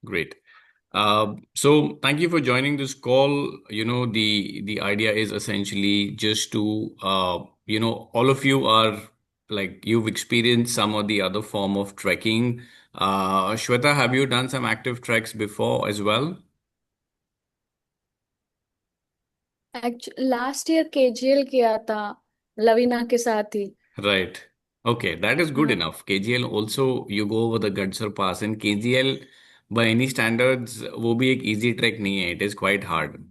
Great. So thank you for joining this call. The idea is essentially just to all of you are like you've experienced some or the other form of trekking. Shweta, have you done some active treks before as well? Last year KGL किया था, लवीना के साथ ही। Right. Okay, that is good हाँ। enough. KGL also you go over the Gadsar Pass and KGL by any standards वो भी एक easy trek नहीं है. It is quite hard.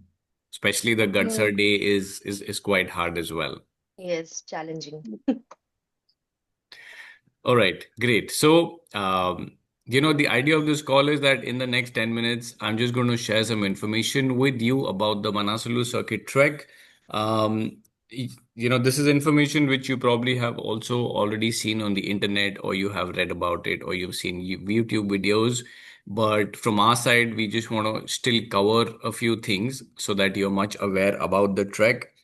Especially the Gadsar hmm. day is quite hard as well. Yes, challenging. All right, great. So, the idea of this call is that in the next 10 minutes, I'm just going to share some information with you about the Manaslu circuit trek. This is information which you probably have also already seen on the internet, or you have read about it, or you've seen YouTube videos. But from our side, we just want to still cover a few things so that you're much aware about the trek.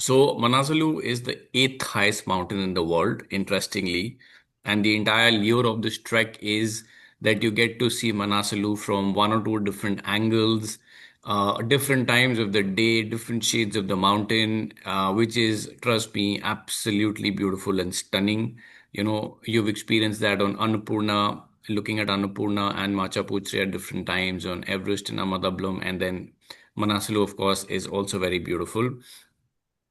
So, Manaslu is the eighth highest mountain in the world, interestingly. And the entire lure of this trek is that you get to see Manaslu from one or two different angles, different times of the day, different shades of the mountain, which is, trust me, absolutely beautiful and stunning. You've experienced that on Annapurna, looking at Annapurna and Machapuchri at different times, on Everest and Amadablam, and then Manaslu, of course, is also very beautiful.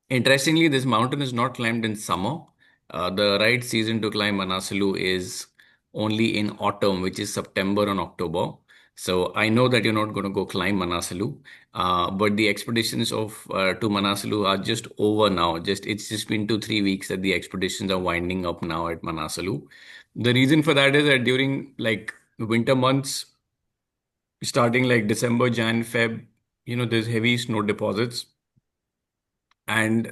Interestingly, this mountain is not climbed in summer. The right season to climb Manaslu is only in autumn, which is September and October. So I know that you're not going to go climb Manaslu, but the expeditions of to Manaslu are just over now. It's just been 2-3 weeks that the expeditions are winding up now at Manaslu. The reason for that is that during like winter months, starting like December, Jan, Feb, there's heavy snow deposits, and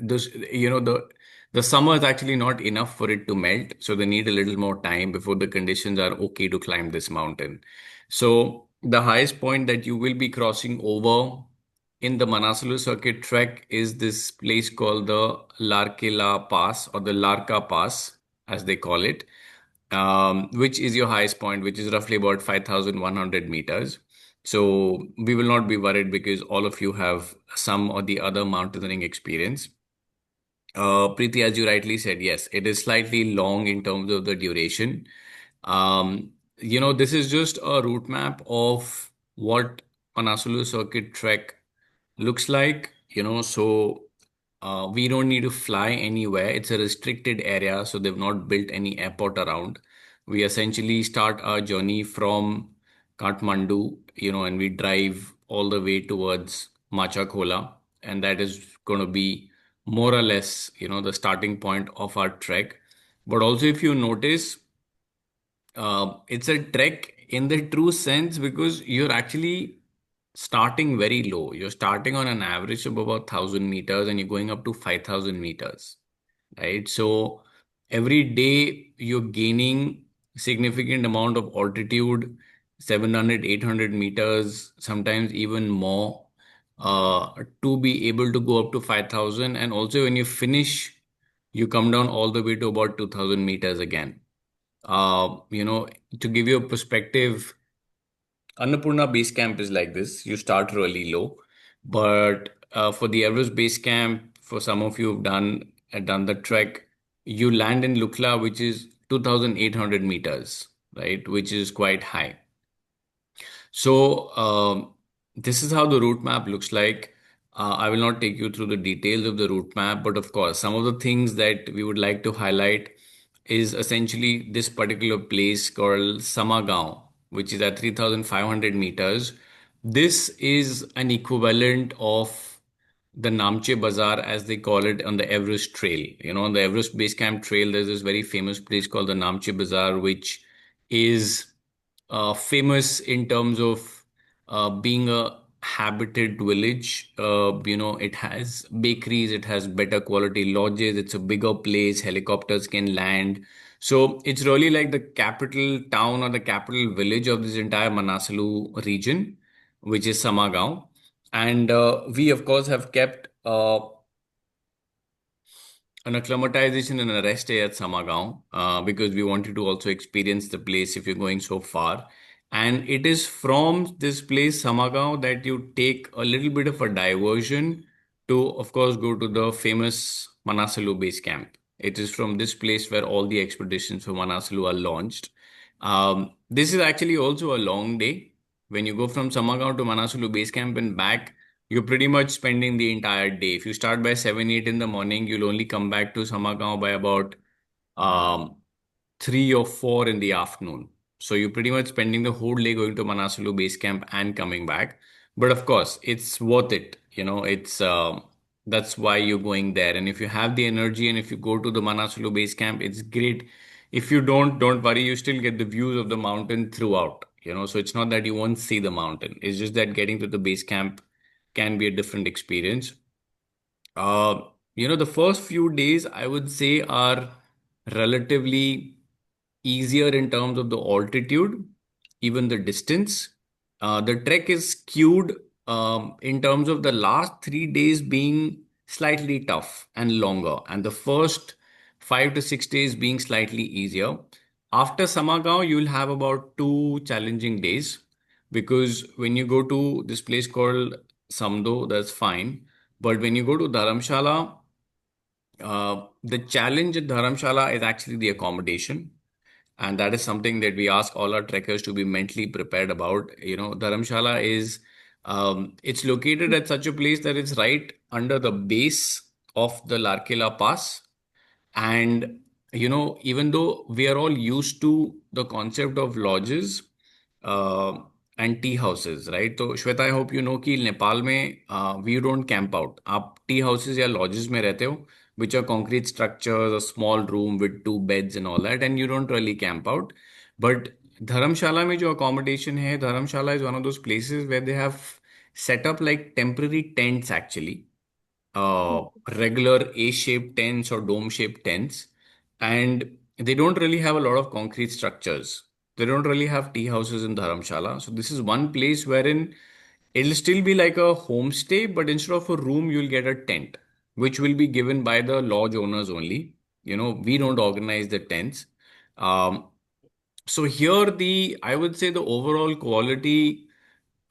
the summer is actually not enough for it to melt, so they need a little more time before the conditions are okay to climb this mountain. So the highest point that you will be crossing over in the Manaslu circuit trek is this place called the Larkila Pass, or the Larka Pass as they call it, which is your highest point, which is roughly about 5,100 meters. So we will not be worried because all of you have some or the other mountaineering experience. Preeti, as you rightly said, yes, it is slightly long in terms of the duration. This is just a route map of what Manasulu Circuit Trek looks like. We don't need to fly anywhere. It's a restricted area, so they've not built any airport around. We essentially start our journey from Kathmandu, and we drive all the way towards Machakola, and that is going to be more or less, the starting point of our trek. But also, if you notice, it's a trek in the true sense because you're actually starting very low. You're starting on an average of about 1,000 meters and you're going up to 5,000 meters, right? So every day you're gaining significant amount of altitude, 700, 800 meters, sometimes even more, to be able to go up to 5,000. And also when you finish, you come down all the way to about 2,000 meters again. Uh, you know, to give you a perspective, Annapurna base camp is like this. You start really low, but for the Everest base camp, for some of you who've done the trek, you land in Lukla, which is 2,800 meters, right? Which is quite high. So this is how the route map looks like. I will not take you through the details of the route map, but of course, some of the things that we would like to highlight is essentially this particular place called Samagaon, which is at 3,500 meters. This is an equivalent of the Namche Bazaar, as they call it, on the Everest Trail. On the Everest Base Camp Trail, there's this very famous place called the Namche Bazaar, which is famous in terms of being a habited village. It has bakeries, it has better quality lodges, it's a bigger place, helicopters can land. So it's really like the capital town or the capital village of this entire Manaslu region, which is Samagaon. And we, of course, have kept an acclimatization and a rest stay at Samagaon because we wanted to also experience the place if you're going so far. And it is from this place, Samagaon, that you take a little bit of a diversion to, of course, go to the famous Manaslu base camp. It is from this place where all the expeditions for Manaslu are launched. This is actually also a long day. When you go from Samagaon to Manaslu base camp and back, you're pretty much spending the entire day. If you start by 7, 8 in the morning, you'll only come back to Samagaon by about um, 3 or 4 in the afternoon. So you're pretty much spending the whole day going to Manaslu base camp and coming back. But of course, it's worth it. It's that's why you're going there. And if you have the energy and if you go to the Manaslu base camp, it's great. If you don't worry, you still get the views of the mountain throughout. So it's not that you won't see the mountain. It's just that getting to the base camp can be a different experience. Uh, the first few days I would say are relatively easier in terms of the altitude, even the distance. The trek is skewed in terms of the last 3 days being slightly tough and longer, and the first 5 to 6 days being slightly easier. After Samagaon, you'll have about 2 challenging days because when you go to this place called Samdo, that's fine. But when you go to Dharamshala, the challenge at Dharamshala is actually the accommodation. And that is something that we ask all our trekkers to be mentally prepared about. Dharamshala it's located at such a place that it's right under the base of the Larkela Pass. And, even though we are all used to the concept of lodges uh, and tea houses, right? So, Shweta, I hope you know कि नेपाल में we don't camp out. आप tea houses या lodges में रहते हो, which are concrete structures, a small room with 2 beds and all that, and you don't really camp out. But Dharamshala में जो accommodation है, Dharamshala is one of those places where they have set up like temporary tents actually, regular A-shaped tents or dome-shaped tents, and they don't really have a lot of concrete structures. They don't really have tea houses in Dharamshala. So this is one place wherein it'll still be like a homestay, but instead of a room, you'll get a tent, which will be given by the lodge owners only. We don't organize the tents. Um, so here I would say the overall quality,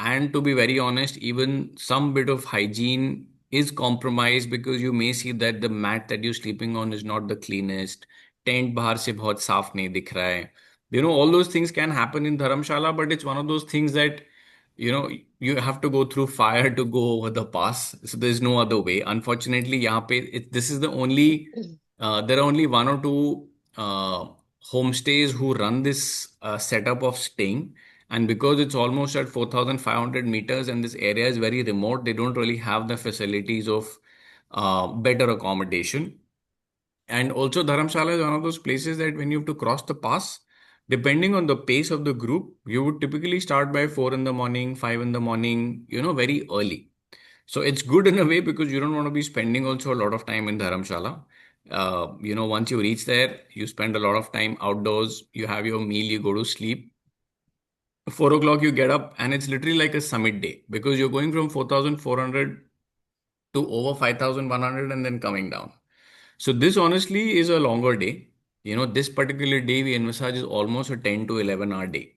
and to be very honest, even some bit of hygiene is compromised because you may see that the mat that you're sleeping on is not the cleanest. Tent bahar se bahut saaf nahi dikh raha hai. All those things can happen in Dharamshala, but it's one of those things that, you have to go through fire to go over the pass. So there's no other way. Unfortunately, this is the only, there are only one or two homestays who run this setup of staying. And because it's almost at 4,500 meters and this area is very remote, they don't really have the facilities of better accommodation. And also, Dharamshala is one of those places that when you have to cross the pass, depending on the pace of the group, you would typically start by 4 in the morning, 5 in the morning, very early. So it's good in a way because you don't want to be spending also a lot of time in Dharamshala. Once you reach there, you spend a lot of time outdoors, you have your meal, you go to sleep. 4 o'clock you get up and it's literally like a summit day because you're going from 4,400 to over 5,100 and then coming down. So this honestly is a longer day. This particular day we envisage is almost a 10 to 11 hour day.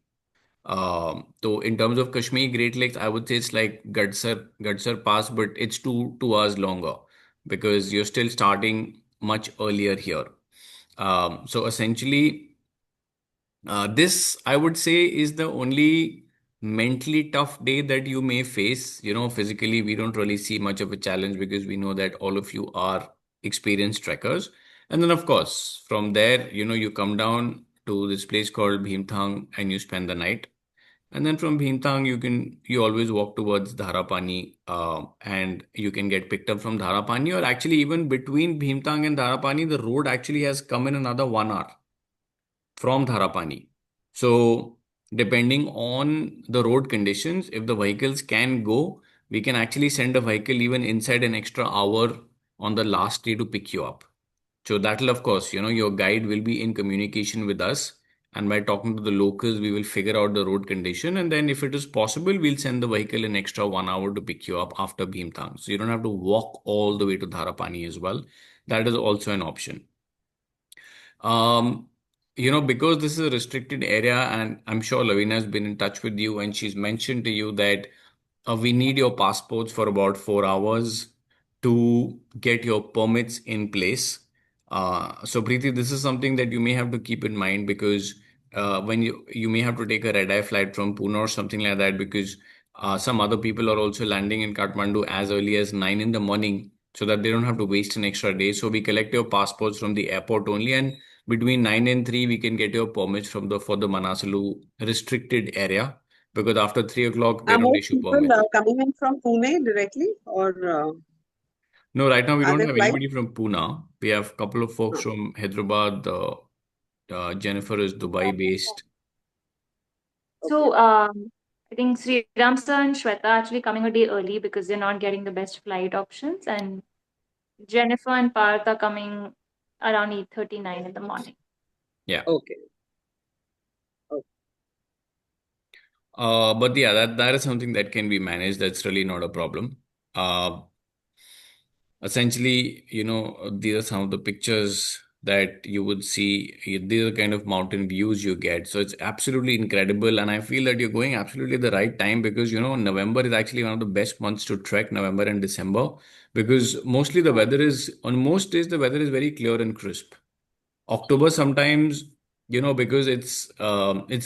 So in terms of Kashmir Great Lakes, I would say it's like Gadsar Pass, but it's 2 hours longer because you're still starting much earlier here. So essentially, this, I would say, is the only mentally tough day that you may face. Physically, we don't really see much of a challenge because we know that all of you are experienced trekkers. And then, of course, from there, you come down to this place called Bhimthang and you spend the night. And then from Bhimthang, you always walk towards Dharapani, and you can get picked up from Dharapani, or actually even between Bhimthang and Dharapani, the road actually has come in another 1 hour from Dharapani. So, depending on the road conditions, if the vehicles can go, we can actually send a vehicle even inside an extra hour on the last day to pick you up. So, that'll, of course, your guide will be in communication with us. And by talking to the locals, we will figure out the road condition. And then, if it is possible, we'll send the vehicle an extra 1 hour to pick you up after Bhimthang. So, you don't have to walk all the way to Dharapani as well. That is also an option. Um, because this is a restricted area, and I'm sure Lavina has been in touch with you and she's mentioned to you that we need your passports for about 4 hours to get your permits in place. So, Preeti, this is something that you may have to keep in mind because when you may have to take a red eye flight from Pune or something like that because some other people are also landing in Kathmandu as early as 9 in the morning so that they don't have to waste an extra day. So we collect your passports from the airport only, and between 9 and 3 we can get your permits from the for the Manaslu restricted area because after 3 o'clock they Are don't most issue people permits. coming in from Pune directly, or No, right now we are don't they have flying? anybody from Pune. We have a couple of folks No. from Hyderabad. Jennifer is Dubai based. Okay. So I think Sri Ramsa and Shweta are actually coming a day early because they're not getting the best flight options, and Jennifer and Parth are coming around 8:39 in the morning. Yeah. Okay. Okay. But yeah, that is something that can be managed. That's really not a problem. Uh, Essentially, these are some of the pictures that you would see. These are the kind of mountain views you get. So it's absolutely incredible. And I feel that you're going absolutely the right time because, November is actually one of the best months to trek, November and December, because mostly the weather is, on most days, the weather is very clear and crisp. October sometimes, because it's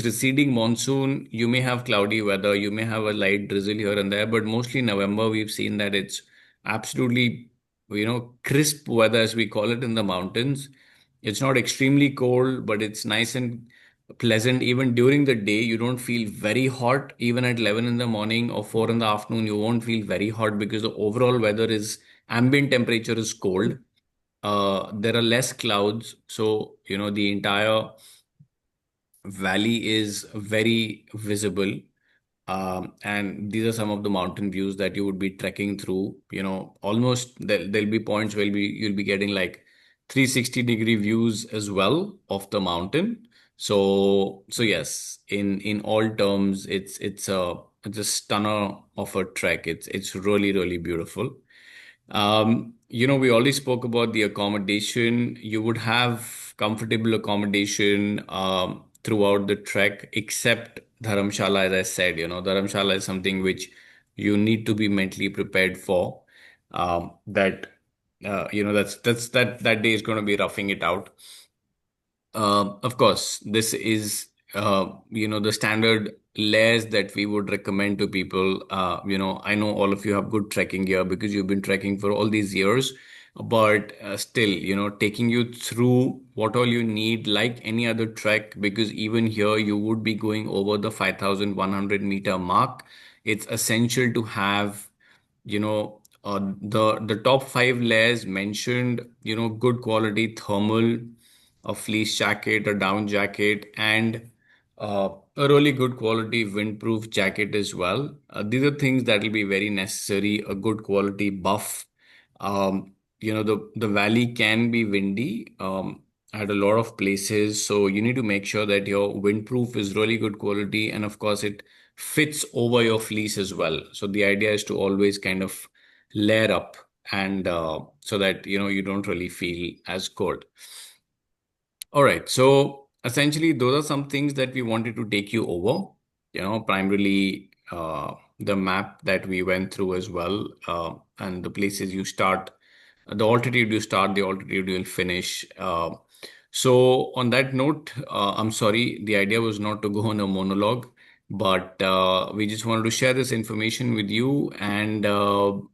receding monsoon, you may have cloudy weather, you may have a light drizzle here and there, but mostly November we've seen that it's absolutely, crisp weather as we call it in the mountains. It's not extremely cold, but it's nice and pleasant. Even during the day, you don't feel very hot. Even at 11 in the morning or 4 in the afternoon, you won't feel very hot because the overall weather is ambient temperature is cold. There are less clouds, so the entire valley is very visible. And these are some of the mountain views that you would be trekking through. Almost there'll be points where you'll be getting like 360-degree views as well of the mountain. So yes, in all terms, it's a stunner of a trek. It's really really beautiful. We already spoke about the accommodation. You would have comfortable accommodation throughout the trek, except Dharamshala, as I said. Dharamshala is something which you need to be mentally prepared for. That that day is going to be roughing it out. Of course, this is the standard layers that we would recommend to people. I know all of you have good trekking gear because you've been trekking for all these years, but still, taking you through what all you need, like any other trek, because even here you would be going over the 5,100-meter mark. It's essential to have the top five layers mentioned, good quality thermal, a fleece jacket, a down jacket, and a really good quality windproof jacket as well. These are things that will be very necessary. A good quality buff. The valley can be windy at a lot of places, so you need to make sure that your windproof is really good quality, and of course it fits over your fleece as well. So the idea is to always kind of layer up and so that you don't really feel as cold. All right. So essentially, those are some things that we wanted to take you over. Primarily the map that we went through as well, and the places you start, the altitude you start, the altitude you'll finish. So on that note, I'm sorry, the idea was not to go on a monologue, but we just wanted to share this information with you, and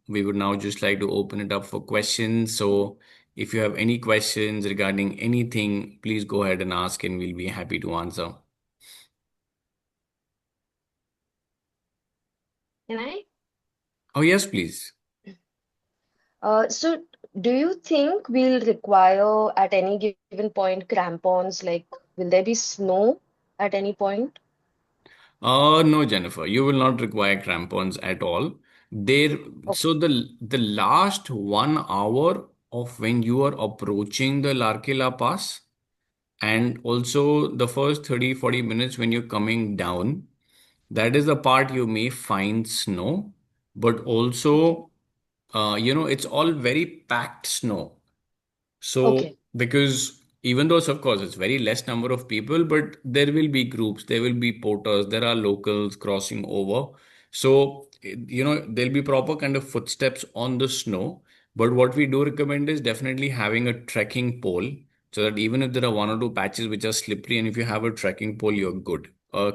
we would now just like to open it up for questions. So if you have any questions regarding anything, please go ahead and ask, and we'll be happy to answer. Can I? Oh, yes, please. So do you think we'll require at any given point crampons? Like, will there be snow at any point? No, Jennifer, you will not require crampons at all. There, Okay. so the last 1 hour of when you are approaching the Larkela Pass, and also the first 30-40 minutes when you're coming down, that is the part you may find snow, but Okay. also, it's all very packed snow. So, Okay. because Even though, of course, it's very less number of people, but there will be groups, there will be porters, there are locals crossing over. So, there'll be proper kind of footsteps on the snow. But what we do recommend is definitely having a trekking pole so that even if there are one or two patches which are slippery, and if you have a trekking pole, you're good.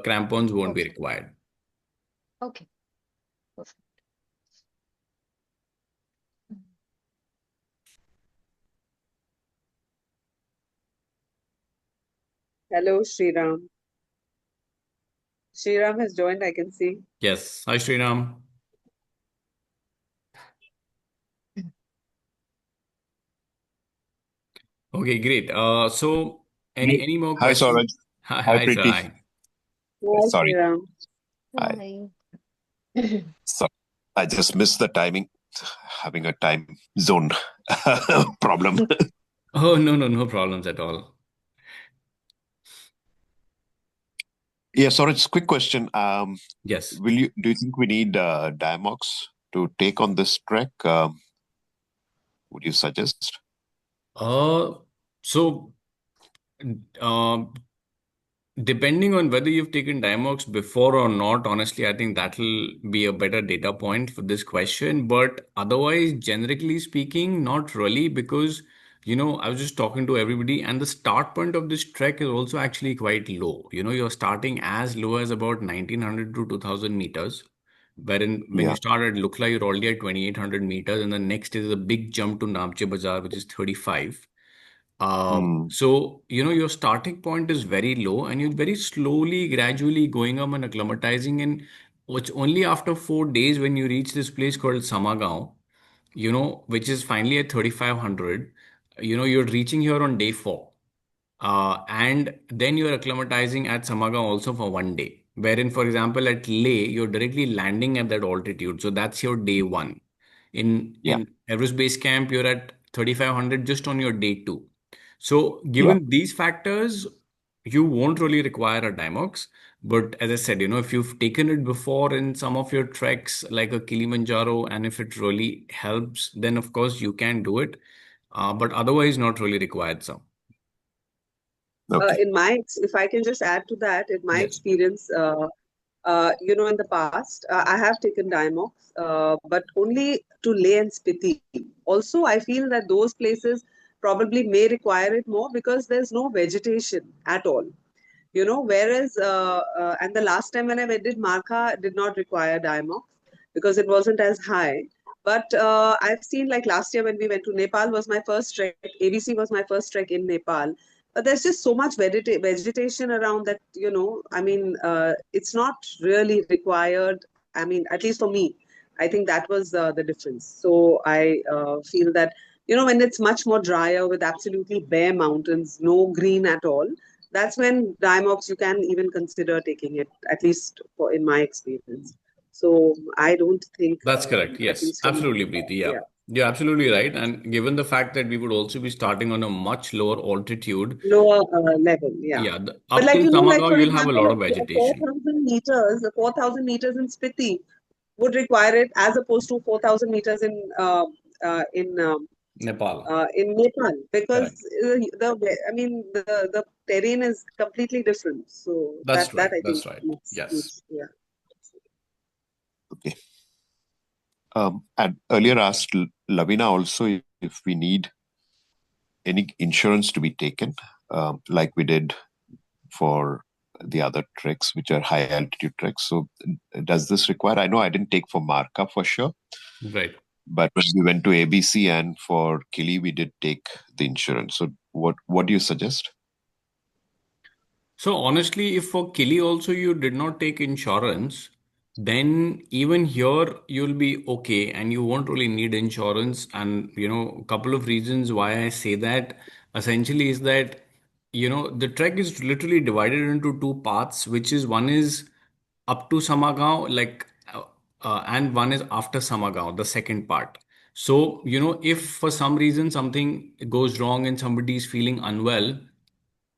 Crampons won't be Okay. required. Okay. Perfect. Hello, Sriram. Sriram has joined, I can see. Yes. Hi, Sriram. Okay, great. So Hi, any more hi, questions? Saurabh. Hi, Hi, hi, sir. Preeti. Hi. Hi, Sorry, Sriram. I Hi. so I just missed the timing. Having a time zone problem. Oh, no, no, no problems at all. Yeah, Saurabh, just quick question. Yes. Do you think we need Diamox to take on this trek? Would you suggest? Uh, so um, Depending on whether you've taken Diamox before or not, honestly, I think that'll be a better data point for this question. But otherwise, generically speaking, not really, because I was just talking to everybody, and the start point of this trek is also actually quite low. You're starting as low as about 1900 to 2000 meters, wherein when you Yeah. start at Lukla, you're already at 2800 meters, and the next is a big jump to Namche Bazaar, which is 35. Hmm. So, your starting point is very low and you're very slowly, gradually going up and acclimatizing. And it's only after 4 days when you reach this place called Samagaon, which is finally at 3500, you're reaching here on day four. And then you're acclimatizing at Samaga also for 1 day. Wherein, for example, at Leh, you're directly landing at that altitude. So that's your day one. In Yeah. in Everest Base Camp, you're at 3500 just on your day two. So Yeah. given these factors, you won't really require a Dimox. But as I said, if you've taken it before in some of your treks like a Kilimanjaro, and if it really helps, then of course you can do it. But otherwise, not really required some. Okay. If I can just add to that, in my Yes. experience, in the past, I have taken Diamox, but only to Leh and Spiti. Also, I feel that those places probably may require it more because there's no vegetation at all. Whereas and the last time when I went, did Marka did not require Diamox because it wasn't as high. But I've seen, like, last year when we went to Nepal, was my first trek. ABC was my first trek in Nepal. But there's just so much vegetation around that, I mean, it's not really required. I mean, at least for me, I think that was the difference. So I feel that, when it's much more drier with absolutely bare mountains, no green at all, that's when Diamox you can even consider taking it, at least in my experience. So I don't think, That's correct. at Yes, least from absolutely, Preeti. Yeah, yeah, you're absolutely right. And given the fact that we would also be starting on a much lower altitude, lower level, yeah. yeah, But up like, till like Samagaon, for you'll have a lot of example, vegetation. 4,000 meters, 4,000 meters in Spiti would require it as opposed to 4,000 meters Nepal. in Nepal because Correct. I mean the terrain is completely different. So That's that right. I think That's right. makes Yes. huge, yeah. Okay. And earlier asked Lavina also if we need any insurance to be taken, like we did for the other treks, which are high altitude treks. So, does this require? I know I didn't take for Marka for sure, Right. but when we went to ABC and for Kili, we did take the insurance. So, what do you suggest? So honestly, if for Kili also you did not take insurance, then even here you'll be okay and you won't really need insurance. And a couple of reasons why I say that essentially is that the trek is literally divided into two parts, which is one is up to Samagaon, and one is after Samagaon, the second part. So, if for some reason something goes wrong and somebody is feeling unwell,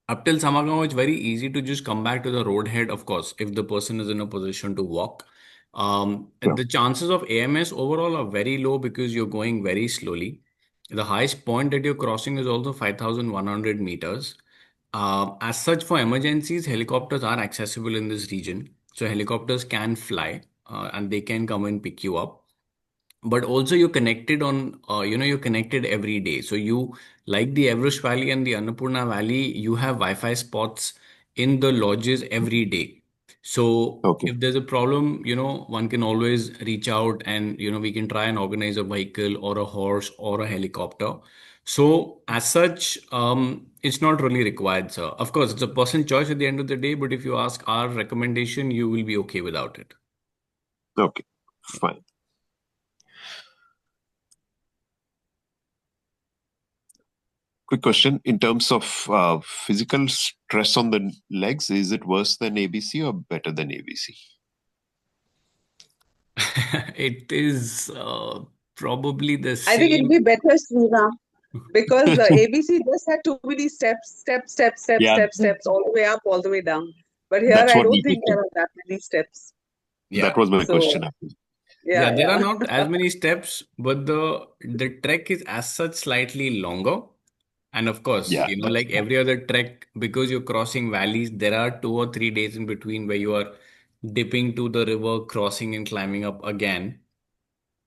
up till Samagaon, it's very easy to just come back to the road head, of course, if the person is in a position to walk. Yeah. The chances of AMS overall are very low because you're going very slowly. The highest point that you're crossing is also 5,100 meters. As such, for emergencies, helicopters are accessible in this region. So helicopters can fly and they can come and pick you up. But also you're connected on, you're connected every day. So you, like the Everest Valley and the Annapurna Valley, you have Wi-Fi spots in the lodges every day. So Okay. if there's a problem, one can always reach out and, we can try and organize a vehicle or a horse or a helicopter. So as such, it's not really required, sir. Of course, it's a personal choice at the end of the day, but if you ask our recommendation, you will be okay without it. Okay. Fine. Quick question. In terms of physical stress on the legs, is it worse than ABC or better than ABC? It is probably the I think it'll same. be better, Sriram, because ABC just had too many Yeah, steps, all the way up, all the way down. But here, that's I what don't we think there picked. are that many steps. Yeah. That was my So, question, actually. Yeah, yeah, there are yeah. not as many steps, but the trek is as such slightly longer. And of course, Yeah, that's like every other trek, because you're crossing valleys, there are 2 or 3 days in between where you are dipping to the river, crossing and climbing up again.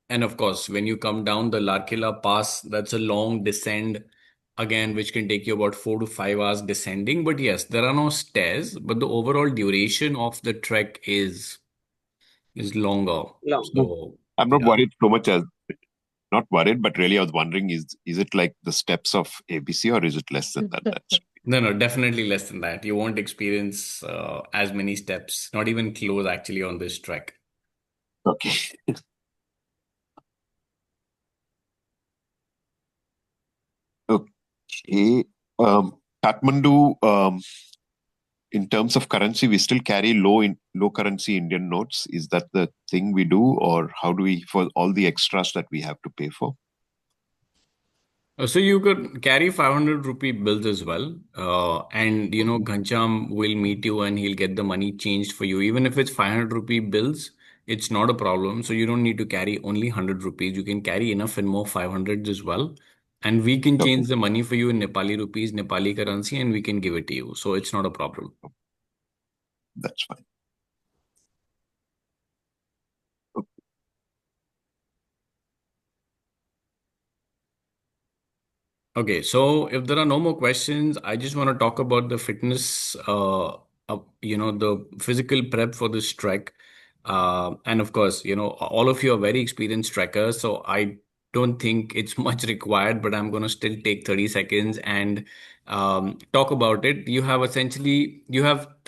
And of course, when you come down the Larkila Pass, that's a long descent again, which can take you about 4 to 5 hours descending. But yes, there are no stairs, but the overall duration of the trek is longer. Long. No, So I'm not yeah. worried so much as not worried, but really I was wondering is it like the steps of ABC or is it less than that? That's No, no, definitely less than that. You won't experience as many steps, not even close actually on this trek. okay. Okay. Kathmandu, in terms of currency, we still carry low currency Indian notes. Is that the thing we do, or how do we for all the extras that we have to pay for? So you could carry 500 rupee bills as well. And Ghancham will meet you and he'll get the money changed for you. Even if it's 500 rupee bills, it's not a problem. So you don't need to carry only 100 rupees. You can carry enough and more 500s as well. And we can Okay, change the money for you in Nepali rupees, Nepali currency, and we can give it to you. So it's not a problem. that's fine. Okay, so if there are no more questions, I just want to talk about the fitness, the physical prep for this trek. And of course, all of you are very experienced trekkers, so I don't think it's much required, but I'm going to still take 30 seconds and talk about it. You have,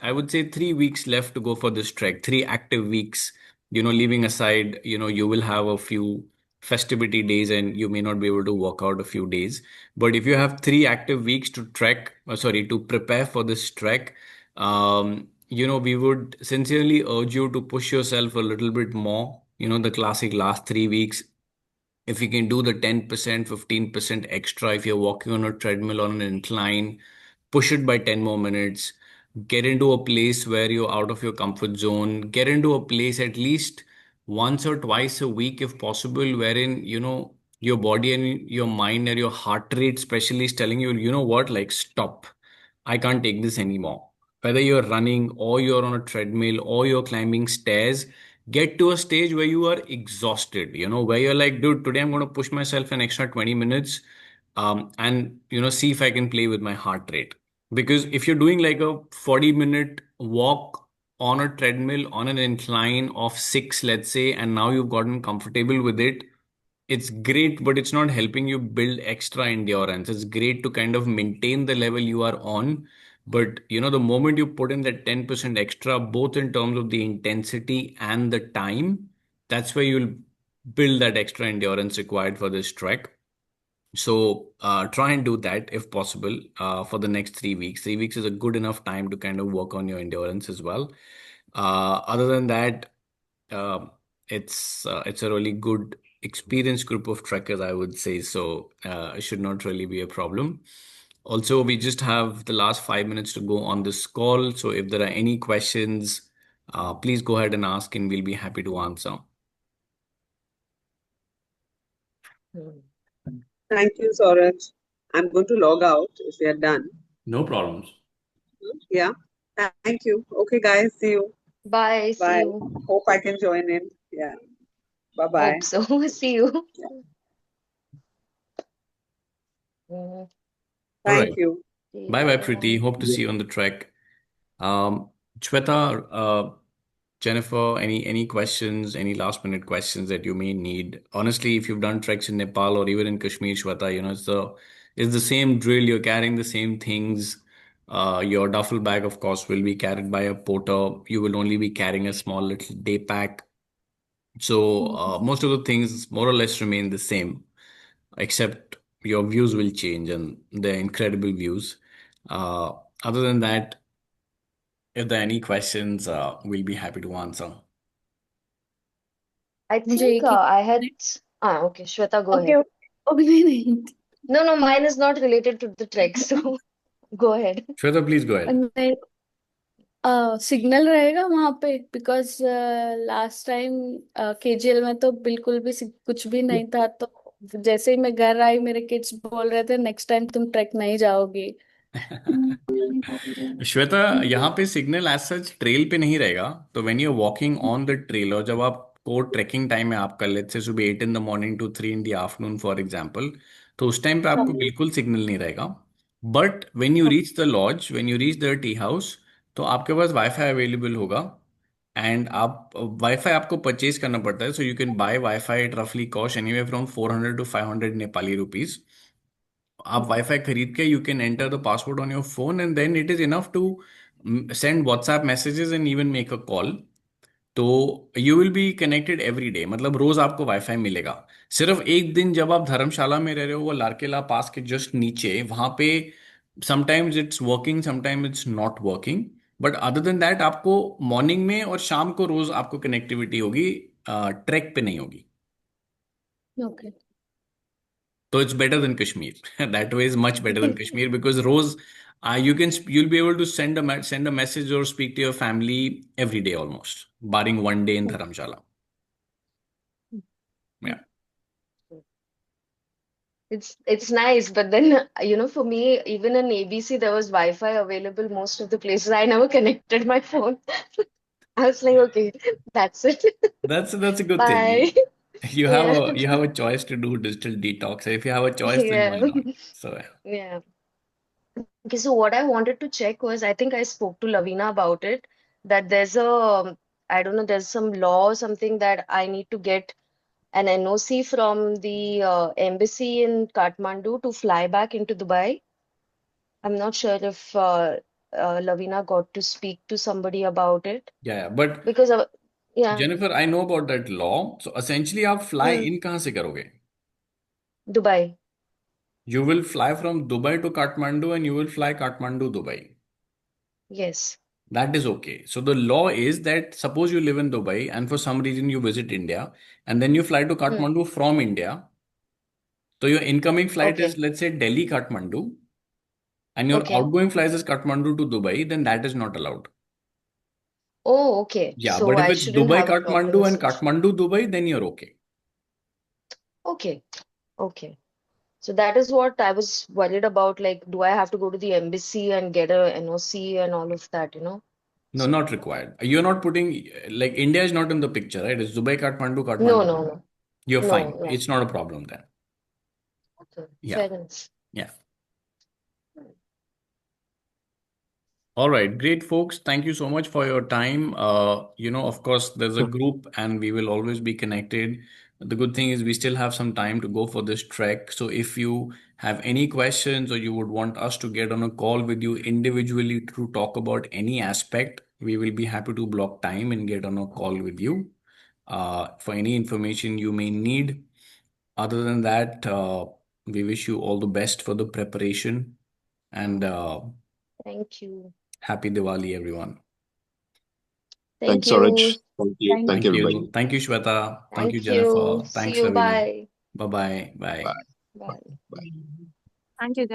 I would say, 3 weeks left to go for this trek, 3 active weeks, leaving aside, you will have a few festivity days and you may not be able to work out a few days. But if you have 3 active weeks to to prepare for this trek, we would sincerely urge you to push yourself a little bit more. The classic last 3 weeks. If you can do the 10%, 15% extra, if you're walking on a treadmill on an incline, push it by 10 more minutes. Get into a place where you're out of your comfort zone. Get into a place at least once or twice a week, if possible, wherein, your body and your mind and your heart rate especially is telling you, you know what, like stop. I can't take this anymore. Whether you're running or you're on a treadmill or you're climbing stairs, get to a stage where you are exhausted, where you're like, dude, today I'm going to push myself an extra 20 minutes and, see if I can play with my heart rate. Because if you're doing like a 40-minute walk on a treadmill on an incline of 6, let's say, and now you've gotten comfortable with it, it's great, but it's not helping you build extra endurance. It's great to kind of maintain the level you are on. But the moment you put in that 10% extra, both in terms of the intensity and the time, that's where you'll build that extra endurance required for this trek. So try and do that if possible for the next 3 weeks. 3 weeks is a good enough time to kind of work on your endurance as well. Other than that, uh, it's a really good experienced group of trekkers, I would say. So it should not really be a problem. Also, we just have the last 5 minutes to go on this call. So if there are any questions, please go ahead and ask, and we'll be happy to answer. Hmm. Thank you, Sauraj. I'm going to log out if we are done. No problems. Yeah. Thank you. Okay, guys. See you. Bye. See Bye. you. Hope I can join in. Yeah. Bye bye. Hope so. See you. Mm, All Thank right. you. see Bye you. bye, Preeti. Bye. Hope to see you on the trek. Shweta, Jennifer, any questions, any last minute questions that you may need? Honestly, if you've done treks in Nepal or even in Kashmir, Shweta, it's the same drill. You're carrying the same things. Your duffel bag, of course, will be carried by a porter. You will only be carrying a small little day pack. So most of the things more or less remain the same, except your views will change and they're incredible views. Uh, Other than that, if there are any questions, we'll be happy to answer. I मुझे think एक ही I had. Okay. Shweta, go okay ahead. Okay नहीं नहीं No, no, mine is not related to the trek, so go ahead. Shweta, please go ahead. नहीं signal रहेगा वहां पे because last time केजीएल में तो बिल्कुल भी कुछ भी नहीं था तो जैसे ही मैं घर आई मेरे किड्स बोल रहे थे नेक्स्ट टाइम तुम ट्रैक नहीं जाओगी श्वेता, यहाँ पे सिग्नल एज सच ट्रेल पे नहीं रहेगा। तो when you are walking on the trail और जब आपको ट्रैकिंग टाइम है आपका, लेट्स से सुबह 8 in the morning to 3 in the afternoon for example, तो उस टाइम पे आपको बिल्कुल सिग्नल नहीं रहेगा। But when you reach the lodge, when you reach the tea house, तो आपके पास वाईफाई अवेलेबल होगा। एंड आप वाईफाई आपको परचेज करना पड़ता है, so you can buy wifi at रफली cost anyway from 400 to 500 Nepali rupees. आप वाईफाई खरीद के you can enter the password on your phone and then it is enough to send WhatsApp messages and even make a call. तो you will be connected every day, मतलब रोज आपको wifi मिलेगा। सिर्फ एक दिन जब आप धर्मशाला में रह रहे हो, वो लारकेला पास के जस्ट नीचे, वहां पे sometimes it's working, sometimes it's not working. But other than that आपको मॉर्निंग में और शाम को रोज आपको कनेक्टिविटी होगी, ट्रैक पे नहीं होगी। Okay So it's better than Kashmir. That way is much better than Kashmir because Rose, you'll be able to send a message or speak to your family every day almost, barring one day in Dharamshala. Yeah. It's nice, but then for me, even in ABC, there was Wi-Fi available most of the places. I never connected my phone. I was like, okay, that's it. That's a good thing. Bye. You have Yeah. a choice to do digital detox. If you have a choice, then why Yeah. not? So yeah. Yeah. Okay, so what I wanted to check was, I think I spoke to Lavina about it, that there's I don't know, there's some law or something that I need to get an NOC from the embassy in Kathmandu to fly back into Dubai. I'm not sure if Lavina got to speak to somebody about it Yeah. But because yeah, Jennifer, I know about that law. So essentially, आप fly mm, in कहाँ से करोगे? Dubai. You will fly from Dubai to Kathmandu and you will fly Kathmandu, Dubai. Yes. That is okay. So the law is that suppose you live in Dubai and for some reason you visit India and then you fly to Mm, Kathmandu from India. So your incoming flight is, okay. let's say, Delhi Kathmandu, and your Okay. outgoing flight is Kathmandu to Dubai, then that is not allowed. Oh, okay. Yeah, So but if I it's shouldn't Dubai have a problem Kathmandu as and such. Kathmandu Dubai, then you're okay. Okay. Okay. So that is what I was worried about. Like, do I have to go to the embassy and get a NOC and all of that? No, So not required. You're not putting, like, India is not in the picture, right? It's Dubai Kathmandu, no, Kathmandu no, Dubai. no, You're fine. no, no. It's not a problem then. Okay. Yeah. Fair enough. Yeah. All right, great folks. Thank you so much for your time. Of course, there's a group and we will always be connected. The good thing is we still have some time to go for this trek. So if you have any questions or you would want us to get on a call with you individually to talk about any aspect, we will be happy to block time and get on a call with you for any information you may need. Other than that, we wish you all the best for the preparation and Thank you. happy Diwali, everyone. Thank Thanks, you. Suraj. Thank you. Thank Thank Thank you, you. everybody. Thank you, Shweta. Thank you, Thank you. Jennifer. See Thanks, you. Ravina. Bye. Bye bye. Bye. Bye. Bye. Bye. Thank you, guys.